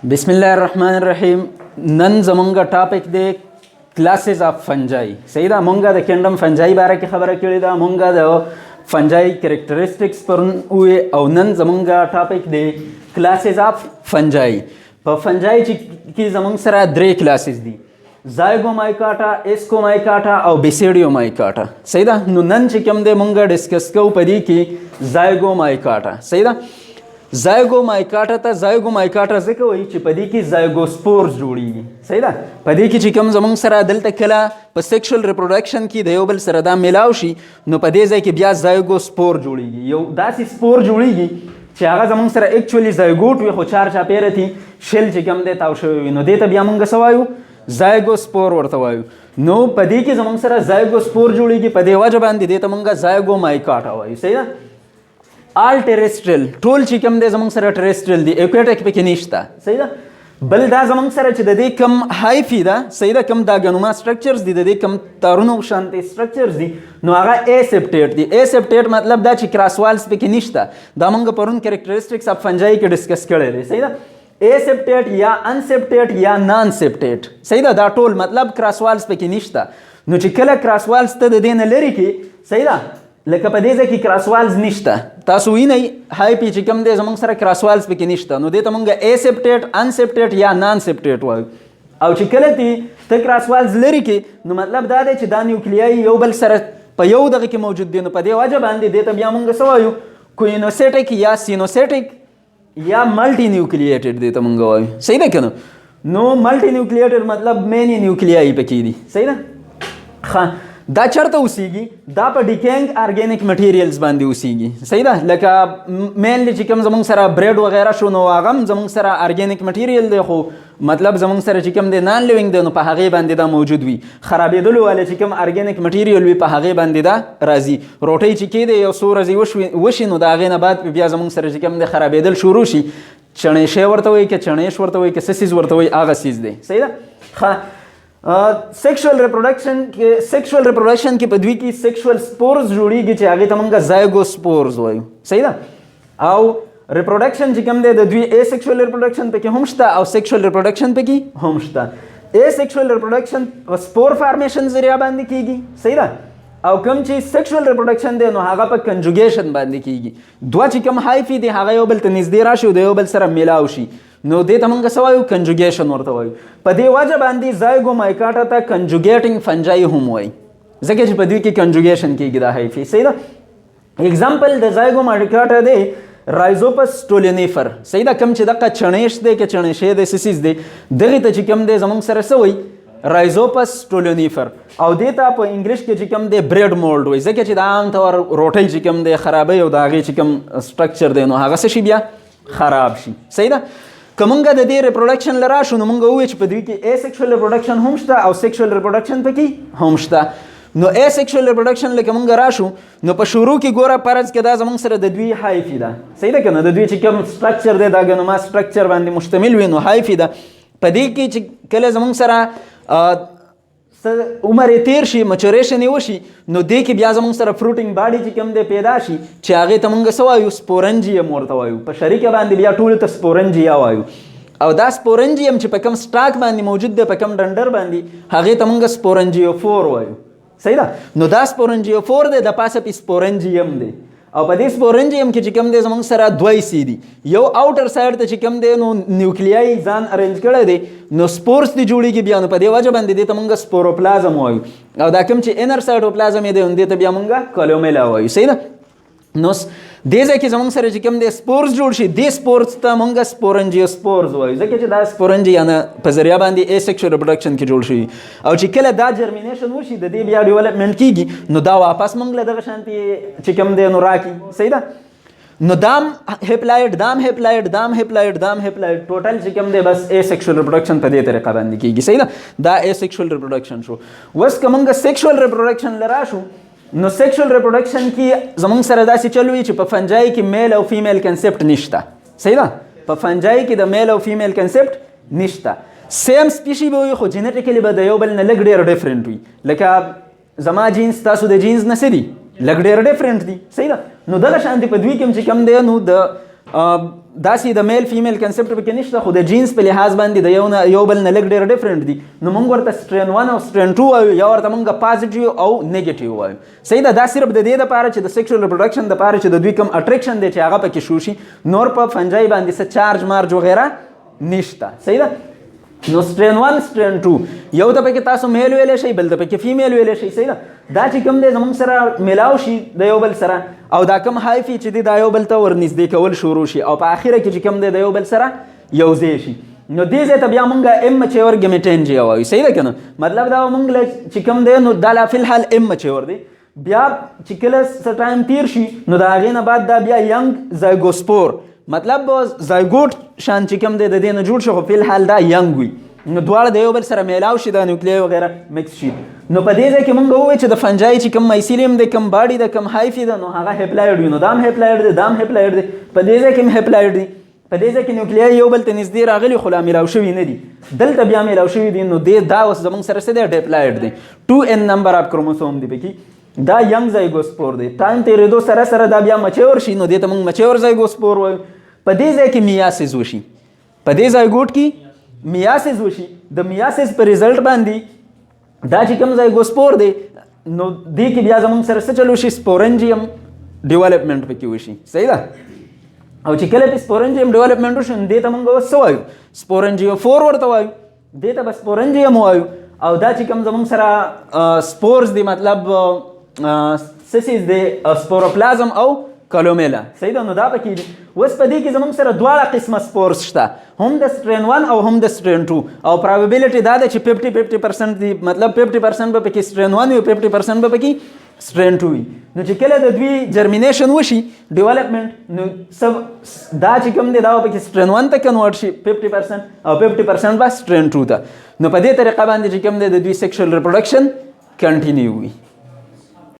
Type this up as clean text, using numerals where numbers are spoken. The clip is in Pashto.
بسم الله الرحمن الرحیم. نن زمونږ ټاپک دی کلاسز اف فنجای. صحیح ده، مونږه د کینډم فنجای باره کې خبره کړې ده، مونږه د فنجای کریکټریسټکس پرون وې او نن زمونږ ټاپک دی کلاسز اف فنجای. په فنجای کې زمونږ سره درې کلاسز دي، زایګومایکاټا، اسکومایکاټا او بیسیډیومایکاټا. صحیح ده، نو نن چې کوم دی مونږ ډسکس کوو په دې کې زایګومایکاټا. صحیح ده، زایګومایکاټا ته زایګومایکاټا ځکه وایي چې په دې کې زایګوسپورز جوړیږي. صحیح ده، په دې کې چې کوم زمونږ سره دلته کله په سیکشل ریپروډکشن کې د یو بل سره دا میلاو شي نو په دې ځای کې بیا زایګوسپور جوړیږي، یو داسې سپور جوړیږي چې هغه زمونږ سره ایکچولی زایګوټ وي خو چار چاپیره تي شل چې کوم دی تاو شوی وي، نو دې ته بیا مونږ څه وایو؟ زایګوسپور ورته وایو. نو په دې کې زمونږ سره زایګوسپور جوړیږي، په دې وجه باندې دې ته مونږ زایګومایکاټا وایو. صحیح ده، آل ټیریسټرل ټول چې کوم دی زمونږ سره ټیریسټرل دي، ایکویټک پکې نشته. صحیح ده، بل دا زمونږ سره چې د دې کم هایفي ده، صحیح ده، کم دا ګنوما سټرکچرز دي، د دې کم تارونو شانتي سټرکچرز دي، نو هغه اسپټیټ دي. اسپټیټ مطلب دا چې کراسوالز پکې نشته، دا مونږ پرون کریکټریسټکس اف فنجای کې ډسکس کړی دی. صحیح ده، اسپټیټ یا انسپټیټ یا نان سپټیټ. صحیح ده، دا ټول مطلب کراسوالز پکې نشته. نو چې کله کراسوالز ته د دې نه لرې کې، صحیح ده، لکه په دې ځای کې کراسوالز نشته، تاسو وینئ هایپي چې کوم دی زمونږ سره کراسوالز پکې نشته، نو دې ته مونږ اسپټیټ، انسپټیټ یا نان سپټیټ وایو. او چې کله ته کراسوالز لرې کې نو مطلب دا دی چې دا نیوکلیای یو بل سره په یو دغه کې موجود دي، نو په دې وجه باندې دې ته بیا مونږ څه وایو؟ کوینوسیټک یا سینوسیټک یا ملټي نیوکلیټډ دې ته مونږ وایو. صحیح ده که نه؟ نو ملټي نیوکلیټډ مطلب مینی نیوکلیای پکې دي. صحیح ده، دا چرته اوسیږي؟ دا په ډیکینګ ارګینیک مټیریلز باندې اوسیږي. صحیح ده، لکه مینلی چې کوم زمونږ سره بریډ وغیره شو نو هغه هم زمونږ سره ارګینیک مټیریل دی، خو مطلب زمونږ سره چې کوم دی نان لیوینګ دی نو په هغې باندې دا موجود وي. خرابېدلو والی چې کوم ارګینیک مټیریل وي په هغې باندې دا راځي. روټۍ چې کېدی یو څو ورځې وشي نو د هغې نه بعد بیا زمونږ سره چې کوم دی خرابېدل شروع شي، چڼېشی ورته وایي که چڼېش ورته وایي که څه څیز ورته وایي، هغه څیز دی. صحیح ده، سیکشوال ریپروډکشن کې په دوی کې سیکشوال سپورز جوړیږي چې هغې ته مونږ زایګوسپورز وایو. صحیح ده، او ریپروډکشن چې کوم دی د دوی ای سیکشوال ریپروډکشن پکې هم شته او سیکشوال ریپروډکشن پکې هم شته. ای سیکشوال ریپروډکشن په سپور فارمیشن ذریعہ باندې کیږي. صحیح ده، او کوم چې سیکشوال ریپروډکشن دی نو هغه په کنجوګیشن باندې کیږي. دوه چې کوم هایفي دی هغه یو بل ته نږدې راشي او د یو بل سره میلاو شي، نو دې ته مونږ څه وایو؟ کنجوګیشن ورته وایو. په دې وجه باندې زایګومایکاټا ته کنجوګیټنګ فنجای هم وایي، ځکه چې په دوی کې کنجوګیشن کېږي دا هایفي. صحیح ده، اگزامپل د زایګومایکاټا دی رایزوپس ټولینیفر. صحیح ده، کوم چې دغه چڼېش دی که چڼېشی دی څه څیز دی، دغې ته چې کوم دی زمونږ سره څه وایي؟ رایزوپس ټولینیفر. او دې ته په انګلیش کې چې کوم دی بریډ مولډ وایي، ځکه چې د عام طور روټۍ چې کوم دی خرابوي او د هغې چې کوم سټرکچر دی نو هغه څه شي بیا خراب شي. صحیح ده، که مونږ د دې ریپروډکشن له راشو نو مونږ ووایو چې په دوی کې ای سیکشوال ریپروډکشن هم شته او سیکشوال ریپروډکشن پکې هم شته. نو ای سیکشوال ریپروډکشن لکه مونږ راشو نو په شروع کې ګوره فرض کې دا زمونږ سره د دوی هایفي ده. صحیح ده که نه؟ د دوی چې کوم سټرکچر دی دا ګنوما سټرکچر باندې مشتمل وي نو هایفي ده. په دې کې چې کله زمونږ سره عمر یې تیر شي، مچوریشن یې وشي، نو دې کې بیا زمونږ سره فروټینګ باډي چې کوم دی پیدا شي چې هغې ته مونږ څه وایو؟ سپورنجیم ورته وایو. په شریکه باندې بیا ټولو ته سپورنجیا وایو. او دا سپورنجیم چې په کوم سټاک باندې موجود دی، په کوم ډنډر باندې، هغې ته مونږ سپورنجیوفور وایو. صحیح ده، نو دا سپورنجیوفور دی، د پاسه پې سپورنجیم دی. او په دې سپورنجیم کې چې کوم دی زمونږ سره دوه حصې دي، یو آوټر سایډ ته چې کوم دی نو نیوکلیای ځان ارینج کړی دی نو سپورس دې جوړیږي بیا، نو په دې وجه باندې دې ته مونږ سپوروپلازم وایو. او دا کوم چې انر سایټوپلازم یې دی نو دې ته بیا مونږ کلومیلا وایو. صحیح ده، نو دې ځای کې زمونږ سره چې کوم دی سپورز جوړ شي، دې سپورز ته مونږ سپورنجیوسپورز وایو، ځکه چې دا سپورنجي یعنې په ذریعه باندې ای سیکشوال ریپروډکشن کې جوړ شي. او چې کله دا جرمینیشن وشي د دې بیا ډیولپمنټ کېږي نو دا واپس مونږ له دغه شانتي چې کوم دی نو راکړي. صحیح ده، نو دام هیپلاید، دام هیپلاید، دام هیپلاید، دام هیپلاید، ټوټل چې کوم دی بس ای سیکشوال ریپروډکشن په دې طریقه باندې کېږي. صحیح ده، دا ای سیکشوال ریپروډکشن شو. اوس که مونږ سیکشوال ریپروډکشن له راشو نو سیکشوال ریپروډکشن کې زمونږ سره داسې چل وي چې په فنجای کې میل او فیمیل کنسپټ نشته. صحیح ده، په فنجای کې د میل او فیمیل کنسپټ نشته. سیم سپیشي به وي خو جینیټیکلی به د یو بل نه لږ ډېر ډفرنټ وي. لکه زما جینس تاسو د جینس نه څه دي؟ لږ ډېر ډفرنټ دي. صحیح ده، نو دغه شانتې په دوی کې هم چې کوم دی نو د داسې د میل فیمیل کنسپټ پکې نشته، خو د جینس په لحاظ باندې د یو بل نه لږ ډېر ډفرنټ دي. نو موږ ورته سټرین 1 او سټرین 2 وایو، یا ورته موږ پازیټیو او نیگیټیو وایو. صحیح ده. دا صرف د دې دپاره چې د سیکشوال ریپروډکشن دپاره چې د دوی کوم اټریکشن دی چې هغه پکې شو شي، نور په فنجای باندې څه چارج مارج وغیره نشته. صحیح ده. نو سټرین 1 سټرین 2 یو ته پکې تاسو میل ویلی شئ، بل ته پکې فیمیل ویلی شئ. صحیح ده. دا چې کوم دی زموږ سره میلاو شي د یو بل سره، او دا کوم هایفي چې دی دا یو بل ته ورنږدې کول شروع شي، او په آخره کې چې کوم دی د یو بل سره یو ځای شي، نو دې ځای ته بیا مونږ ام مچیور ګیمیټینجیا وایو. صحیح ده که نه؟ مطلب دا مونږ چې کوم دی نو دا لا فی الحال ام مچیور دی. بیا چې کله څه ټایم تیر شي نو د هغې نه بعد دا بیا ینګ زایګوسپور، مطلب زایګوټ شان چې کوم دی د دې نه جوړ شي، خو فی الحال دا ینګ وي. نو دواړه د یو بل سره میلاو شي، دا نیوکلی وغیره مکس شي. نو په دې ځای کې مونږ ووایو چې د فنجای چې کوم مایسیلیم دی، کوم باډي ده، کوم هایفي ده، نو هغه هیپلایډ وي. نو دا هم هیپلایډ دی، دا هم هیپلایډ دی، په دې ځای کې هم هیپلایډ دی. په دې ځای کې نیوکلیای یو بل ته نږدې راغلي خو لا میلاو شوي نه دي، دلته بیا میلاو شوي دي. نو دا اوس زموږ سره څه دی؟ ډیپلایډ دی. 2n نمبر اف کروموسوم دی پکې. دا ینګ زایګوسپور دی. ټایم تېرېدو سره سره دا بیا مچیور شي، نو دې ته موږ مچیور زایګوسپور وایو. په دې ځای کې میاسیس وشي، په دې زایګوټ کې میاسیس وشي. د میاسیس په ریزلټ باندې دا چې کوم زایګوسپور دی، نو دې کې بیا زموږ سره څه چلو شي؟ سپورنجیم ډیولپمنټ پکې وشي. صحیح ده. او چې کله په سپورنجیم ډیولپمنټ وشي نو دې ته موږ اوس څه وایو؟ سپورنجیو 4 ورته وایو، دې ته به سپورنجیم وایو. او دا چې کوم زموږ سره سپورز دی، مطلب سسیز دی، سپوروپلازم او کلومیلا. صحیح ده. نو دا پکې دي. اوس په دې کې زموږ سره دواړه قسمه سپورز شته، هم د سټرین 1 او هم د سټرین 2. او پرابیبلیټي دا ده چې 50% دي، مطلب 50% به پکې سټرین 1 وي، 50% به پکې سټرین 2 وي. نو چې کله د دوی جرمینیشن وشي، ډیولپمنټ، نو دا چې کوم دی دا به پکې سټرین 1 ته کنورټ شي 50%، او 50% به سټرین 2 ته. نو په دې طریقه باندې چې کوم دی د دوی سیکشوال ریپروډکشن کنټینیو وي.